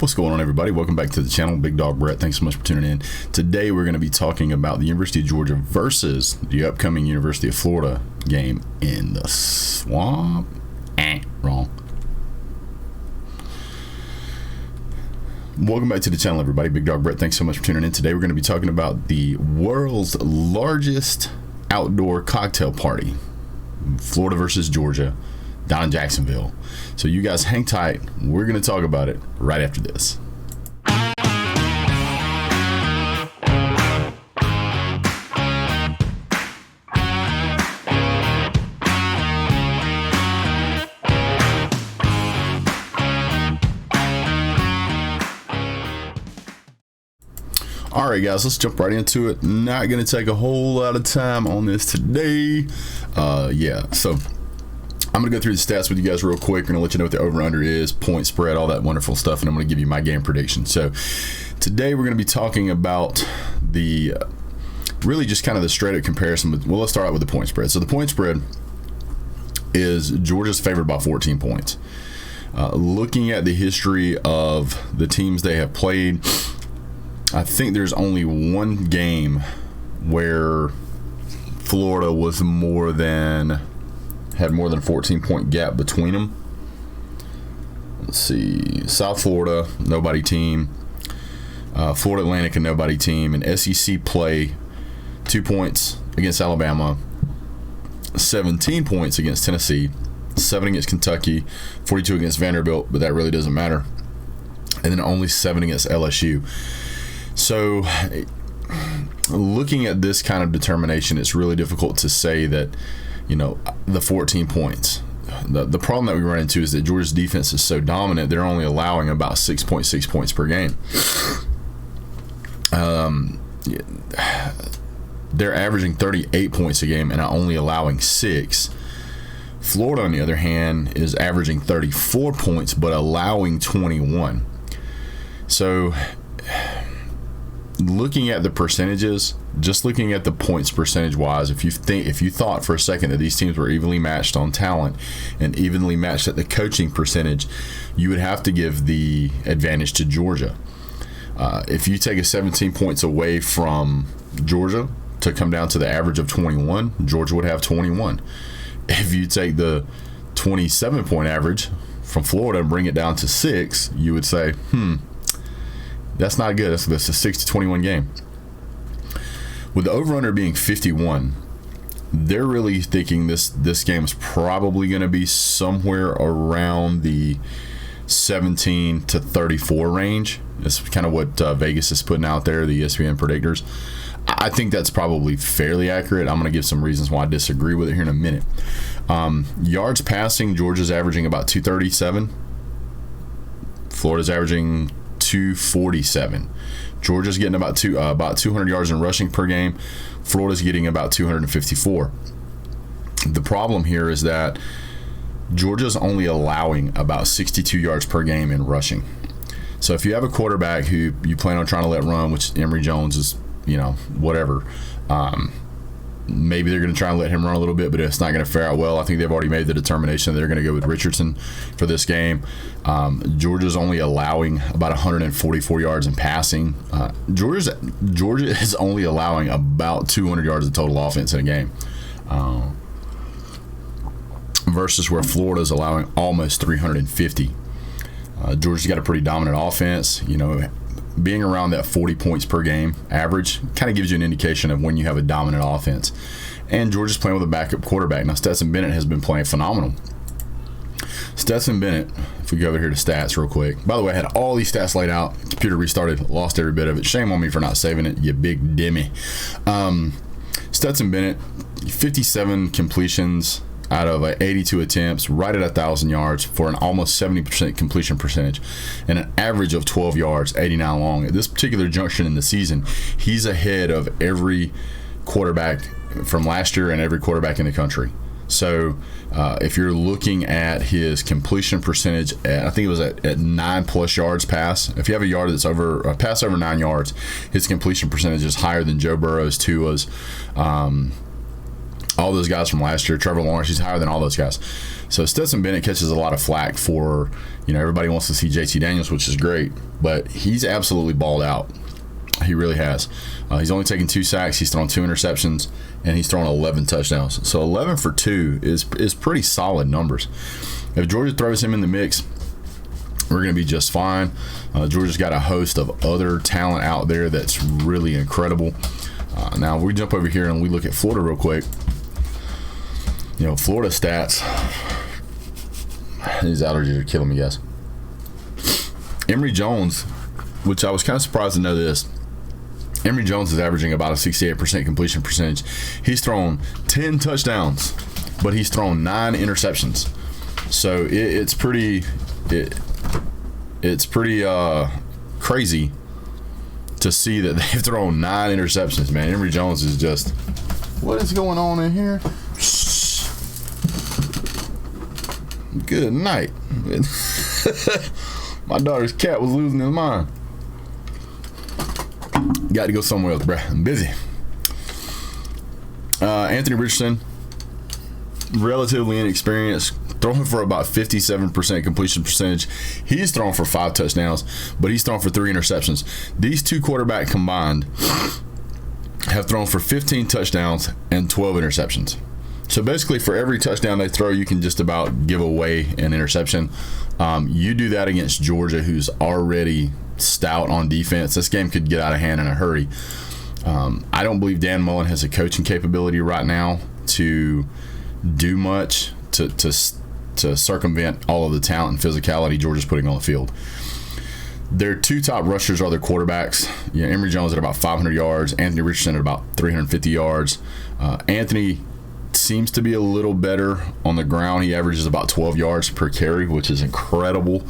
What's going on, everybody? Welcome back to the channel. Big Dog Brett. Thanks so much for tuning in. Today we're going to be talking about the University of Georgia versus the upcoming University of Florida game in the swamp. Wrong. Welcome back to the channel, everybody. Big Dog Brett. Thanks so much for tuning in. Today we're going to be talking about the world's largest outdoor cocktail party, Florida versus Georgia, down in Jacksonville. So you guys hang tight. We're going to talk about it right after this. All right, guys, let's jump right into it. Not going to take a whole lot of time on this today. So I'm going to go through the stats with you guys real quick. I'm going to let you know what the over-under is, point spread, all that wonderful stuff, and I'm going to give you my game prediction. So today we're going to be talking about the really just kind of the straight-up comparison. Well, let's start out with the point spread. So the point spread is Georgia's favored by 14 points. Looking at the history of the teams they have played, I think there's only one game where Florida was had more than a 14-point gap between them. Let's see, South Florida, nobody team, Florida Atlantic, a nobody team, and SEC play 2 points against Alabama, 17 points against Tennessee, 7 against Kentucky, 42 against Vanderbilt, but that really doesn't matter, and then only 7 against LSU. So looking at this kind of determination, it's really difficult to say that, the 14 points. The problem that we run into is that Georgia's defense is so dominant, they're only allowing about 6.6 points per game. They're averaging 38 points a game and are only allowing 6. Florida, on the other hand, is averaging 34 points but allowing 21. So looking at the percentages, just looking at the points percentage wise, if you thought for a second that these teams were evenly matched on talent and evenly matched at the coaching percentage, you would have to give the advantage to Georgia. If you take a 17 points away from Georgia to come down to the average of 21, Georgia would have 21. If you take the 27-point average from Florida and bring it down to 6, you would say, that's not good. That's a 6-21 game. With the over-under being 51, they're really thinking this game is probably going to be somewhere around the 17-34 range. That's kind of what Vegas is putting out there, the ESPN predictors. I think that's probably fairly accurate. I'm going to give some reasons why I disagree with it here in a minute. Yards passing, Georgia's averaging about 237. Florida's averaging 247. Georgia's getting about 200 yards in rushing per game. Florida's getting about 254. The problem here is that Georgia's only allowing about 62 yards per game in rushing. So if you have a quarterback who you plan on trying to let run, which Emory Jones is, whatever, maybe they're going to try and let him run a little bit, but it's not going to fare out well. I think they've already made the determination that they're going to go with Richardson for this game. Georgia's only allowing about 144 yards in passing. Georgia is only allowing about 200 yards of total offense in a game, versus where Florida's allowing almost 350. Georgia's got a pretty dominant offense. Being around that 40 points per game average kind of gives you an indication of when you have a dominant offense. And Georgia's playing with a backup quarterback. Now, Stetson Bennett has been playing phenomenal. Stetson Bennett, if we go over here to stats real quick. By the way, I had all these stats laid out. Computer restarted, lost every bit of it. Shame on me for not saving it, you big dimmy. Stetson Bennett, 57 completions out of 82 attempts, right at 1,000 yards for an almost 70% completion percentage and an average of 12 yards, 89 long. At this particular junction in the season, he's ahead of every quarterback from last year and every quarterback in the country. So if you're looking at his completion percentage, I think it was at 9+ yards pass. If you have a yard that's a pass over 9 yards, his completion percentage is higher than Joe Burrow's, Tua's, all those guys from last year. Trevor Lawrence, he's higher than all those guys. So Stetson Bennett catches a lot of flack for, everybody wants to see JT Daniels, which is great, but he's absolutely balled out. He really has. He's only taken 2 sacks. He's thrown 2 interceptions, and he's thrown 11 touchdowns. So 11 for 2 is pretty solid numbers. If Georgia throws him in the mix, we're going to be just fine. Georgia's got a host of other talent out there that's really incredible. Now, if we jump over here and we look at Florida real quick, Florida stats. These allergies are killing me, guys. Emory Jones, which I was kind of surprised to know this. Emory Jones is averaging about a 68% completion percentage. He's thrown 10 touchdowns, but he's thrown 9 interceptions. So it's pretty crazy to see that they've thrown 9 interceptions, man. Emory Jones is just, what is going on in here? Good night. My daughter's cat was losing his mind. Got to go somewhere else, bruh. I'm busy. Anthony Richardson, relatively inexperienced, throwing for about 57% completion percentage. He's thrown for 5 touchdowns, but he's thrown for 3 interceptions. These 2 quarterbacks combined have thrown for 15 touchdowns and 12 interceptions. So basically, for every touchdown they throw, you can just about give away an interception. You do that against Georgia, who's already stout on defense. This game could get out of hand in a hurry. I don't believe Dan Mullen has a coaching capability right now to do much to circumvent all of the talent and physicality Georgia's putting on the field. Their 2 top rushers are their quarterbacks. Emory Jones at about 500 yards, Anthony Richardson at about 350 yards. Anthony seems to be a little better on the ground. He averages about 12 yards per carry, which is incredible.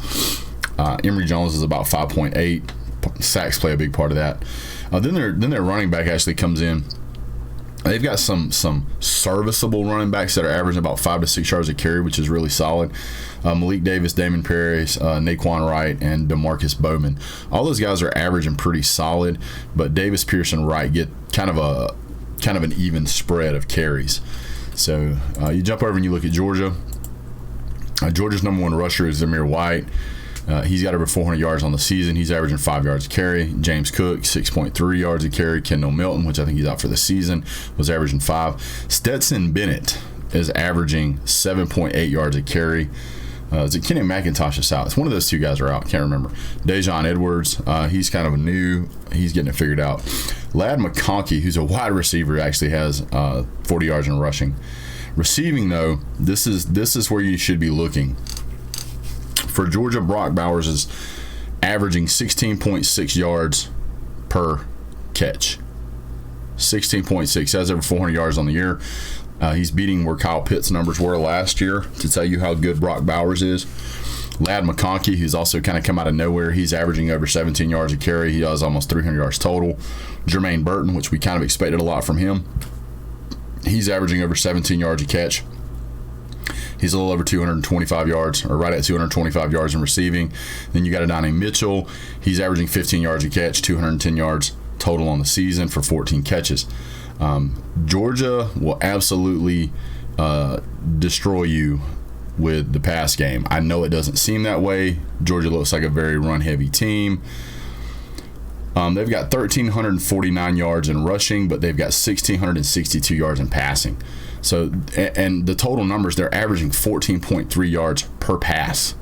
Emory Jones is about 5.8. Sacks play a big part of that. Then their running back actually comes in. They've got some serviceable running backs that are averaging about 5 to 6 yards a carry, which is really solid. Malik Davis, Damon Paris, Naquan Wright, and DeMarcus Bowman. All those guys are averaging pretty solid, but Davis, Pierce, and Wright get kind of an even spread of carries. So you jump over and you look at Georgia. Georgia's number 1 rusher is Zamir White. He's got over 400 yards on the season. He's averaging 5 yards a carry. James Cook, 6.3 yards a carry. Kendall Milton, which I think he's out for the season, was averaging 5. Stetson Bennett is averaging 7.8 yards a carry. Is it Kenny McIntosh is out? It's one of those 2 guys are out. Can't remember. Dejon Edwards, he's kind of new. He's getting it figured out. Ladd McConkey, who's a wide receiver, actually has 40 yards in rushing. Receiving, though, this is where you should be looking. For Georgia, Brock Bowers is averaging 16.6 yards per catch. 16.6. Has over 400 yards on the year. He's beating where Kyle Pitts' numbers were last year to tell you how good Brock Bowers is. Ladd McConkey, who's also kind of come out of nowhere, he's averaging over 17 yards a carry. He has almost 300 yards total. Jermaine Burton, which we kind of expected a lot from him, he's averaging over 17 yards a catch. He's a little over 225 yards, or right at 225 yards in receiving. Then you got Adonai Mitchell. He's averaging 15 yards a catch, 210 yards total on the season for 14 catches. Georgia will absolutely destroy you with the pass game. I know it doesn't seem that way. Georgia looks like a very run-heavy team. They've got 1,349 yards in rushing, but they've got 1,662 yards in passing. So, and the total numbers, they're averaging 14.3 yards per pass.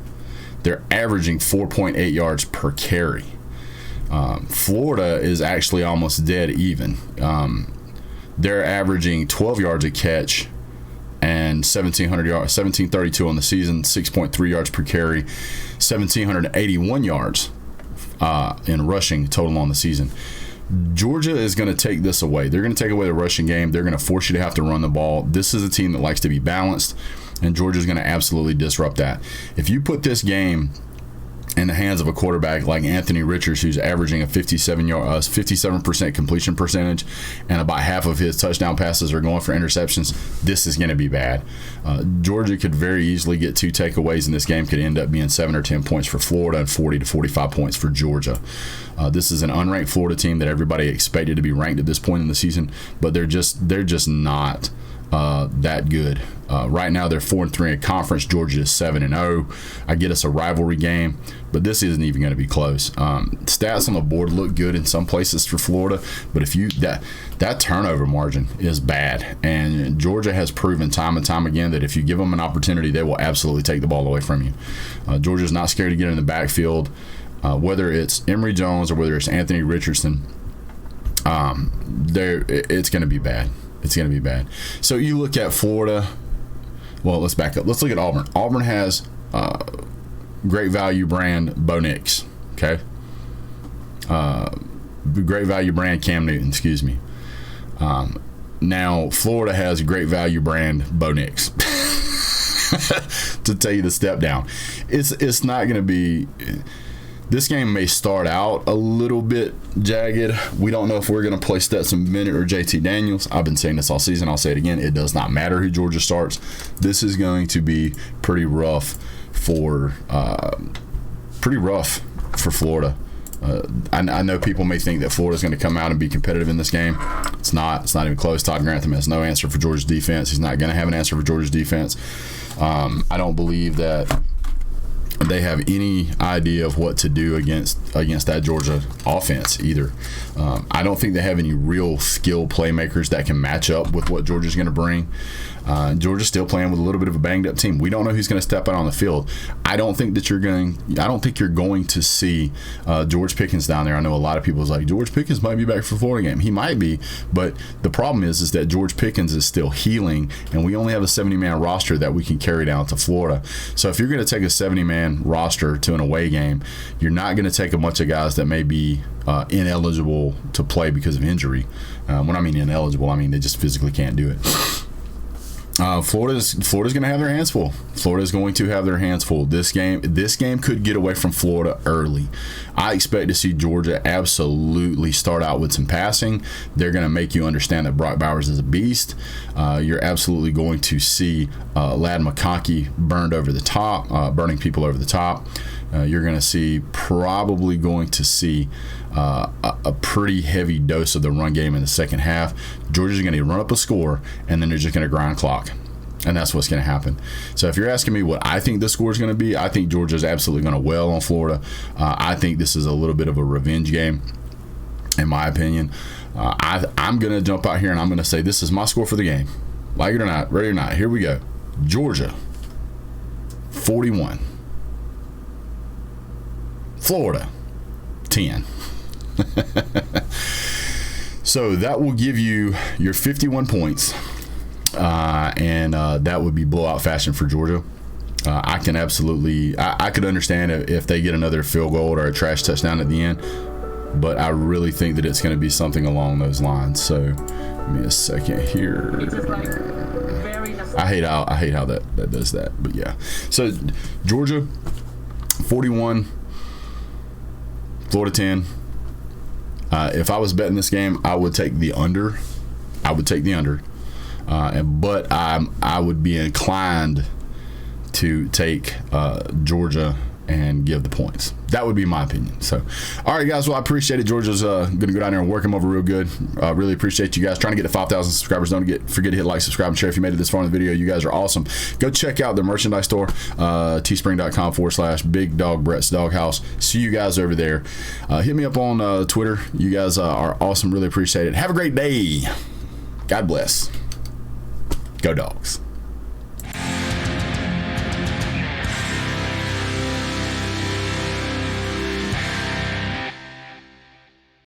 They're averaging 4.8 yards per carry. Florida is actually almost dead even. They're averaging 12 yards a catch and 1,700 yards, 1,732 on the season, 6.3 yards per carry, 1,781 yards in rushing total on the season. Georgia is going to take this away. They're going to take away the rushing game. They're going to force you to have to run the ball. This is a team that likes to be balanced, and Georgia's going to absolutely disrupt that. If you put this game in the hands of a quarterback like Anthony Richards, who's averaging a 57% completion percentage, and about half of his touchdown passes are going for interceptions, this is going to be bad. Georgia could very easily get 2 takeaways in this game, could end up being 7 or 10 points for Florida and 40 to 45 points for Georgia. This is an unranked Florida team that everybody expected to be ranked at this point in the season, but they're just not that good. Right now they're 4-3 in conference. Georgia is 7-0. I get us a rivalry game, but this isn't even going to be close. Stats on the board look good in some places for Florida, but if you that turnover margin is bad, and Georgia has proven time and time again that if you give them an opportunity, they will absolutely take the ball away from you. Georgia's not scared to get in the backfield, whether it's Emory Jones or whether it's Anthony Richardson. It's going to be bad. It's going to be bad. So you look at Florida. Well, let's back up. Let's look at Auburn. Auburn has great value brand Bo Nix. Okay. Great value brand Cam Newton. Excuse me. Now Florida has great value brand Bo Nix. To tell you the step down, it's not going to be. This game may start out a little bit jagged. We don't know if we're going to play Stetson Bennett or JT Daniels. I've been saying this all season. I'll say it again. It does not matter who Georgia starts. This is going to be pretty rough for Florida. I know people may think that Florida's going to come out and be competitive in this game. It's not. It's not even close. Todd Grantham has no answer for Georgia's defense. He's not going to have an answer for Georgia's defense. I don't believe that they have any idea of what to do against that Georgia offense either. I don't think they have any real skill playmakers that can match up with what Georgia's going to bring. Georgia's still playing with a little bit of a banged up team. We don't know who's going to step out on the field. I don't think you're going to see George Pickens down there. I know a lot of people is like, George Pickens might be back for the Florida game. He might be, but the problem is that George Pickens is still healing, and we only have a 70-man roster that we can carry down to Florida. So if you're going to take a 70-man roster to an away game, you're not going to take a bunch of guys that may be ineligible to play because of injury. When I mean ineligible, I mean they just physically can't do it. Florida's going to have their hands full. Florida's going to have their hands full. This game could get away from Florida early. I expect to see Georgia absolutely start out with some passing. They're going to make you understand that Brock Bowers is a beast. You're absolutely going to see Ladd McConkey burning people over the top. You're going to probably going to see a pretty heavy dose of the run game in the second half. Georgia's going to run up a score, and then they're just going to grind clock. And that's what's going to happen. So if you're asking me what I think the score is going to be, I think Georgia's absolutely going to wail on Florida. I think this is a little bit of a revenge game, in my opinion. I'm going to jump out here, and I'm going to say this is my score for the game. Like it or not, ready or not, here we go. Georgia, 41. Florida, 10. So that will give you your 51 points, and that would be blowout fashion for Georgia. I could understand if they get another field goal or a trash touchdown at the end, but I really think that it's going to be something along those lines. So give me a second here. I hate how that does that, but yeah. So Georgia, 41. Florida 10. If I was betting this game, I would take the under. But I would be inclined to take Georgia and give the points. That would be my opinion. So, all right, guys. Well, I appreciate it. Georgia's going to go down there and work them over real good. Really appreciate you guys. Trying to get to 5,000 subscribers. Don't forget to hit like, subscribe, and share if you made it this far in the video. You guys are awesome. Go check out the merchandise store, teespring.com/Big Dog Brett's Doghouse. See you guys over there. Hit me up on Twitter. You guys are awesome. Really appreciate it. Have a great day. God bless. Go Dogs.